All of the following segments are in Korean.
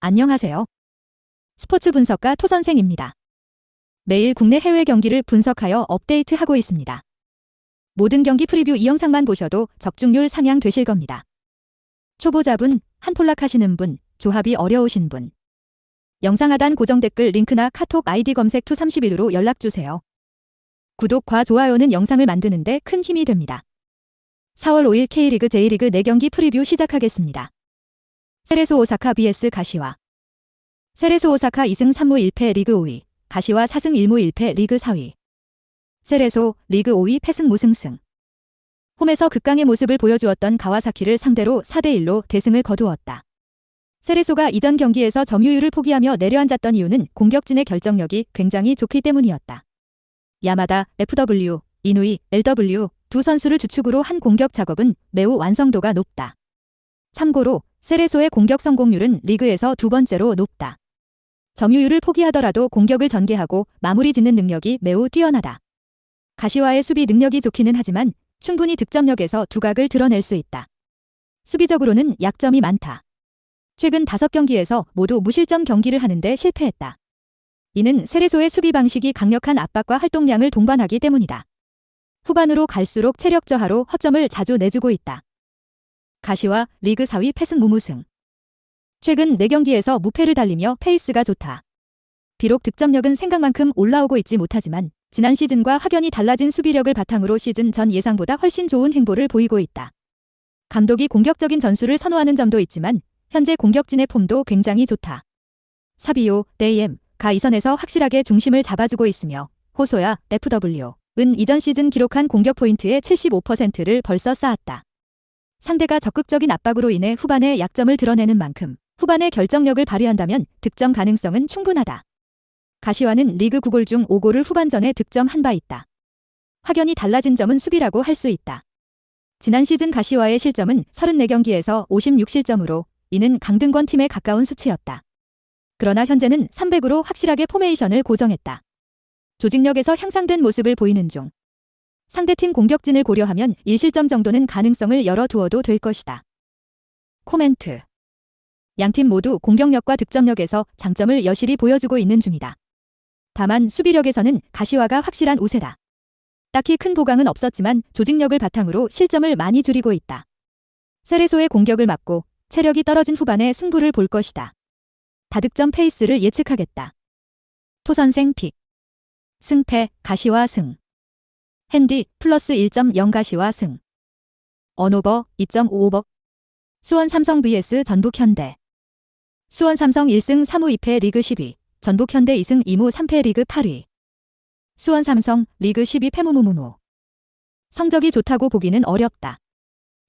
안녕하세요. 스포츠 분석가 토선생입니다. 매일 국내 해외 경기를 분석하여 업데이트하고 있습니다. 모든 경기 프리뷰 이 영상만 보셔도 적중률 상향 되실 겁니다. 초보자분, 한폴락 하시는 분, 조합이 어려우신 분. 영상 하단 고정 댓글 링크나 카톡 아이디 검색 투31으로 연락주세요. 구독과 좋아요는 영상을 만드는데 큰 힘이 됩니다. 4월 5일 K리그 J리그 4경기 프리뷰 시작하겠습니다. 세레소 오사카 vs 가시와. 세레소 오사카 2승 3무 1패 리그 5위, 가시와 4승 1무 1패 리그 4위. 세레소, 리그 5위 패승 무승승. 홈에서 극강의 모습을 보여주었던 가와사키를 상대로 4대1로 대승을 거두었다. 세레소가 이전 경기에서 점유율을 포기하며 내려앉았던 이유는 공격진의 결정력이 굉장히 좋기 때문이었다. 야마다, FW, 이누이, LW 두 선수를 주축으로 한 공격 작업은 매우 완성도가 높다. 참고로 세레소의 공격 성공률은 리그에서 두 번째로 높다. 점유율을 포기하더라도 공격을 전개하고 마무리 짓는 능력이 매우 뛰어나다. 가시와의 수비 능력이 좋기는 하지만 충분히 득점력에서 두각을 드러낼 수 있다. 수비적으로는 약점이 많다. 최근 5경기에서 모두 무실점 경기를 하는데 실패했다. 이는 세레소의 수비 방식이 강력한 압박과 활동량을 동반하기 때문이다. 후반으로 갈수록 체력 저하로 허점을 자주 내주고 있다. 가시와 리그 4위 패승 무무승. 최근 4경기에서 무패를 달리며 페이스가 좋다. 비록 득점력은 생각만큼 올라오고 있지 못하지만 지난 시즌과 확연히 달라진 수비력을 바탕으로 시즌 전 예상보다 훨씬 좋은 행보를 보이고 있다. 감독이 공격적인 전술을 선호하는 점도 있지만 현재 공격진의 폼도 굉장히 좋다. 사비오, 데이엠, 가 이선에서 확실하게 중심을 잡아주고 있으며 호소야, FW, 은 이전 시즌 기록한 공격 포인트의 75%를 벌써 쌓았다. 상대가 적극적인 압박으로 인해 후반에 약점을 드러내는 만큼 후반에 결정력을 발휘한다면 득점 가능성은 충분하다. 가시와는 리그 9골 중 5골을 후반전에 득점한 바 있다. 확연히 달라진 점은 수비라고 할 수 있다. 지난 시즌 가시와의 실점은 34경기에서 56실점으로 이는 강등권 팀에 가까운 수치였다. 그러나 현재는 300으로 확실하게 포메이션을 고정했다. 조직력에서 향상된 모습을 보이는 중. 상대팀 공격진을 고려하면 1실점 정도는 가능성을 열어두어도 될 것이다. 코멘트. 양팀 모두 공격력과 득점력에서 장점을 여실히 보여주고 있는 중이다. 다만 수비력에서는 가시와가 확실한 우세다. 딱히 큰 보강은 없었지만 조직력을 바탕으로 실점을 많이 줄이고 있다. 세레소의 공격을 막고 체력이 떨어진 후반에 승부를 볼 것이다. 다득점 페이스를 예측하겠다. 토선생 픽. 승패, 가시와 승. 핸디, 플러스 1.0 가시와 승. 언오버, 2.5오버. 수원 삼성 vs 전북 현대. 수원 삼성 1승 3무 2패 리그 10위, 전북 현대 2승 2무 3패 리그 8위. 수원 삼성, 리그 10위 패무무무무. 성적이 좋다고 보기는 어렵다.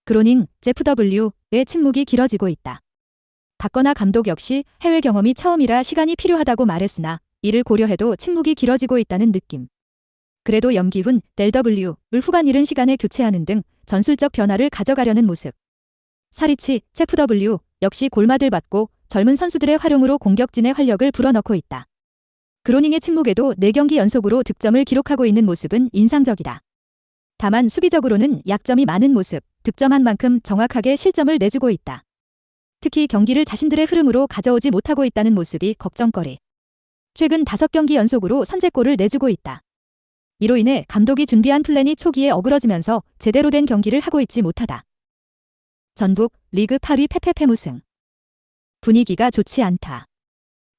그로닝, JFW의 침묵이 길어지고 있다. 박건하 감독 역시 해외 경험이 처음이라 시간이 필요하다고 말했으나 이를 고려해도 침묵이 길어지고 있다는 느낌. 그래도 염기훈, LW를 후반 이른 시간에 교체하는 등 전술적 변화를 가져가려는 모습. 사리치, JFW 역시 골마들 받고 젊은 선수들의 활용으로 공격진의 활력을 불어넣고 있다. 그로닝의 침묵에도 4경기 연속으로 득점을 기록하고 있는 모습은 인상적이다. 다만 수비적으로는 약점이 많은 모습, 득점한 만큼 정확하게 실점을 내주고 있다. 특히 경기를 자신들의 흐름으로 가져오지 못하고 있다는 모습이 걱정거리. 최근 5경기 연속으로 선제골을 내주고 있다. 이로 인해 감독이 준비한 플랜이 초기에 어그러지면서 제대로 된 경기를 하고 있지 못하다. 전북, 리그 8위 패패패무승. 분위기가 좋지 않다.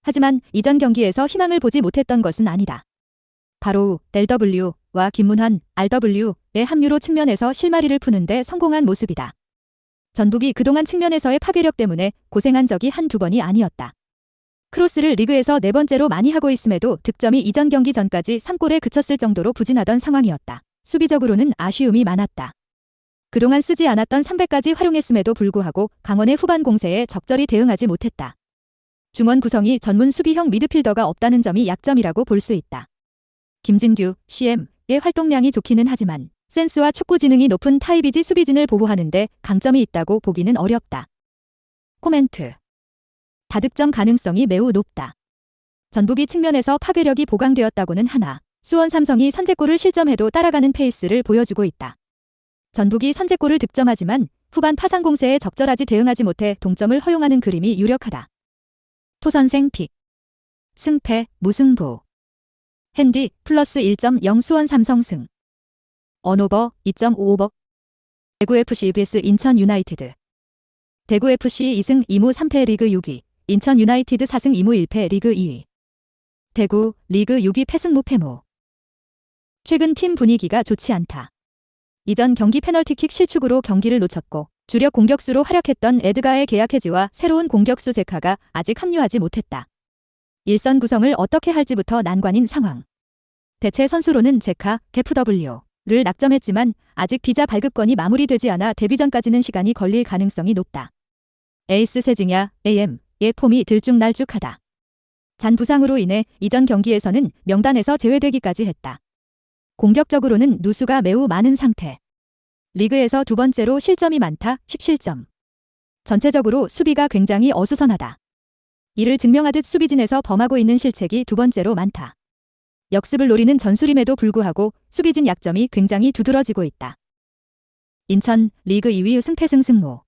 하지만 이전 경기에서 희망을 보지 못했던 것은 아니다. 바로 LW와 김문환, RW의 합류로 측면에서 실마리를 푸는데 성공한 모습이다. 전북이 그동안 측면에서의 파괴력 때문에 고생한 적이 한두 번이 아니었다. 크로스를 리그에서 4번째로 많이 하고 있음에도 득점이 이전 경기 전까지 3골에 그쳤을 정도로 부진하던 상황이었다. 수비적으로는 아쉬움이 많았다. 그동안 쓰지 않았던 300까지 활용했음에도 불구하고 강원의 후반 공세에 적절히 대응하지 못했다. 중원 구성이 전문 수비형 미드필더가 없다는 점이 약점이라고 볼 수 있다. 김진규, CM의 활동량이 좋기는 하지만 센스와 축구 지능이 높은 타이비지 수비진을 보호하는데 강점이 있다고 보기는 어렵다. 코멘트. 다득점 가능성이 매우 높다. 전북이 측면에서 파괴력이 보강되었다고는 하나 수원 삼성이 선제골을 실점해도 따라가는 페이스를 보여주고 있다. 전북이 선제골을 득점하지만 후반 파상 공세에 적절하지 대응하지 못해 동점을 허용하는 그림이 유력하다. 토선생 픽. 승패 무승부. 핸디 플러스 1.0 수원 삼성승. 언오버 2.55버. 대구FC vs 인천 유나이티드. 대구FC 2승 2무 3패 리그 6위. 인천 유나이티드 4승 2무 1패 리그 2위. 대구 리그 6위 패승 무패무. 최근 팀 분위기가 좋지 않다. 이전 경기 페널티킥 실축으로 경기를 놓쳤고 주력 공격수로 활약했던 에드가의 계약 해지와 새로운 공격수 제카가 아직 합류하지 못했다. 일선 구성을 어떻게 할지부터 난관인 상황. 대체 선수로는 제카, FW를 낙점했지만 아직 비자 발급권이 마무리되지 않아 데뷔전까지는 시간이 걸릴 가능성이 높다. 에이스 세징야, AM의 폼이 들쭉날쭉하다. 잔 부상으로 인해 이전 경기에서는 명단에서 제외되기까지 했다. 공격적으로는 누수가 매우 많은 상태. 리그에서 두 번째로 실점이 많다, 10실점. 전체적으로 수비가 굉장히 어수선하다. 이를 증명하듯 수비진에서 범하고 있는 실책이 두 번째로 많다. 역습을 노리는 전술임에도 불구하고 수비진 약점이 굉장히 두드러지고 있다. 인천 리그 2위 승패승승무.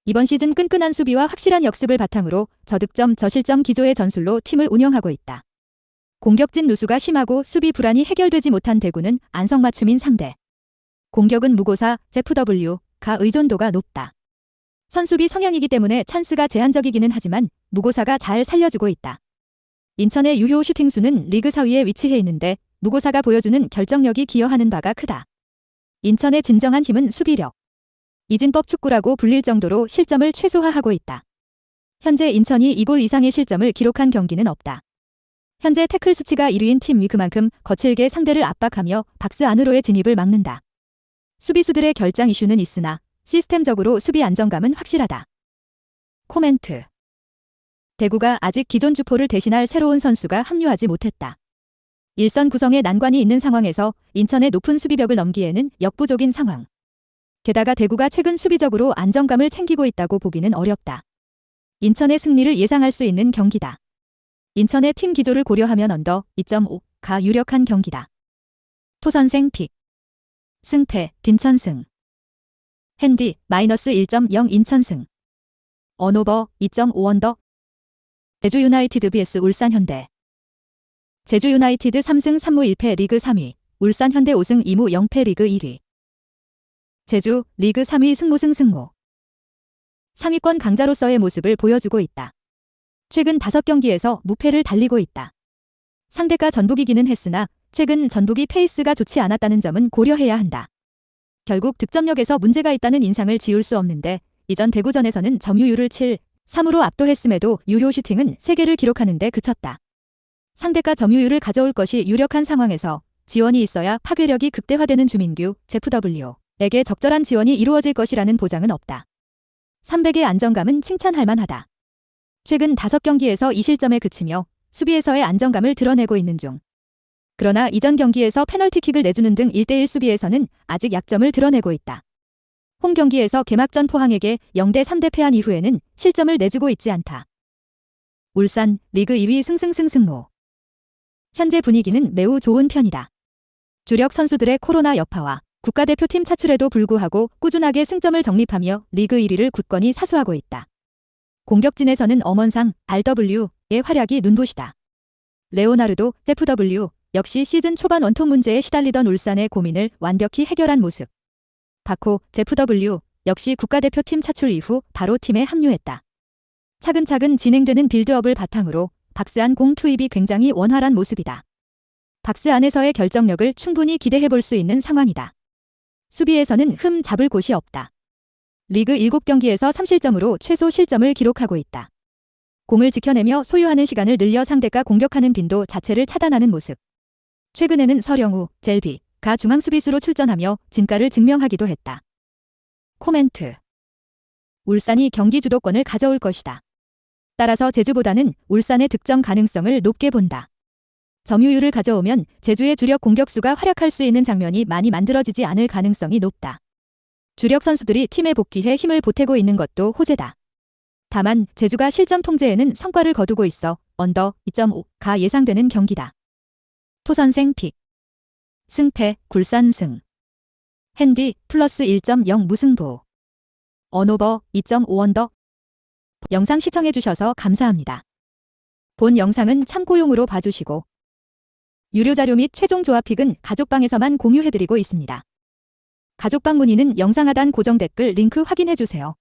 이번 시즌 끈끈한 수비와 확실한 역습을 바탕으로 저득점 저실점 기조의 전술로 팀을 운영하고 있다. 공격진 누수가 심하고 수비 불안이 해결되지 못한 대구는 안성맞춤인 상대. 공격은 무고사, FW가 의존도가 높다. 선수비 성향이기 때문에 찬스가 제한적이기는 하지만 무고사가 잘 살려주고 있다. 인천의 유효 슈팅수는 리그 4위에 위치해 있는데 무고사가 보여주는 결정력이 기여하는 바가 크다. 인천의 진정한 힘은 수비력. 이진법 축구라고 불릴 정도로 실점을 최소화하고 있다. 현재 인천이 2골 이상의 실점을 기록한 경기는 없다. 현재 태클 수치가 1위인 팀이 그만큼 거칠게 상대를 압박하며 박스 안으로의 진입을 막는다. 수비수들의 결장 이슈는 있으나 시스템적으로 수비 안정감은 확실하다. 코멘트. 대구가 아직 기존 주포를 대신할 새로운 선수가 합류하지 못했다. 일선 구성에 난관이 있는 상황에서 인천의 높은 수비벽을 넘기에는 역부족인 상황. 게다가 대구가 최근 수비적으로 안정감을 챙기고 있다고 보기는 어렵다. 인천의 승리를 예상할 수 있는 경기다. 인천의 팀 기조를 고려하면 언더 2.5가 유력한 경기다. 토선생 픽. 승패 빈천승. 핸디 마이너스 1.0 인천승. 언오버 2.5 언더. 제주 유나이티드 vs 울산 현대. 제주 유나이티드 3승 3무 1패 리그 3위. 울산 현대 5승 2무 0패 리그 1위. 제주 리그 3위 승무승 승무. 상위권 강자로서의 모습을 보여주고 있다. 최근 5경기에서 무패를 달리고 있다. 상대가 전북이기는 했으나 최근 전북이 페이스가 좋지 않았다는 점은 고려해야 한다. 결국 득점력에서 문제가 있다는 인상을 지울 수 없는데 이전 대구전에서는 점유율을 7-3으로 압도했음에도 유효 슈팅은 3개를 기록하는 데 그쳤다. 상대가 점유율을 가져올 것이 유력한 상황에서 지원이 있어야 파괴력이 극대화되는 주민규, FW에게 적절한 지원이 이루어질 것이라는 보장은 없다. 300의 안정감은 칭찬할 만하다. 최근 5경기에서 2실점에 그치며 수비에서의 안정감을 드러내고 있는 중. 그러나 이전 경기에서 페널티킥을 내주는 등 1대1 수비에서는 아직 약점을 드러내고 있다. 홈 경기에서 개막전 포항에게 0대3대 패한 이후에는 실점을 내주고 있지 않다. 울산 리그 2위 승승승승무. 현재 분위기는 매우 좋은 편이다. 주력 선수들의 코로나 여파와 국가대표팀 차출에도 불구하고 꾸준하게 승점을 정립하며 리그 1위를 굳건히 사수하고 있다. 공격진에서는 엄원상, RW의 활약이 눈부시다. 레오나르도, FW 역시 시즌 초반 원톱 문제에 시달리던 울산의 고민을 완벽히 해결한 모습. 바코, FW 역시 국가대표팀 차출 이후 바로 팀에 합류했다. 차근차근 진행되는 빌드업을 바탕으로 박스 안 공 투입이 굉장히 원활한 모습이다. 박스 안에서의 결정력을 충분히 기대해볼 수 있는 상황이다. 수비에서는 흠 잡을 곳이 없다. 리그 7경기에서 3실점으로 최소 실점을 기록하고 있다. 공을 지켜내며 소유하는 시간을 늘려 상대가 공격하는 빈도 자체를 차단하는 모습. 최근에는 서령우, 젤비가 중앙수비수로 출전하며 진가를 증명하기도 했다. 코멘트. 울산이 경기 주도권을 가져올 것이다. 따라서 제주보다는 울산의 득점 가능성을 높게 본다. 점유율을 가져오면 제주의 주력 공격수가 활약할 수 있는 장면이 많이 만들어지지 않을 가능성이 높다. 주력 선수들이 팀에 복귀해 힘을 보태고 있는 것도 호재다. 다만 제주가 실점 통제에는 성과를 거두고 있어 언더 2.5가 예상되는 경기다. 토선생 픽. 승패 굴산승. 핸디 플러스 1.0 무승부. 언오버 2.5 언더. 영상 시청해주셔서 감사합니다. 본 영상은 참고용으로 봐주시고 유료 자료 및 최종 조합픽은 가족방에서만 공유해드리고 있습니다. 가족방 문의는 영상 하단 고정 댓글 링크 확인해주세요.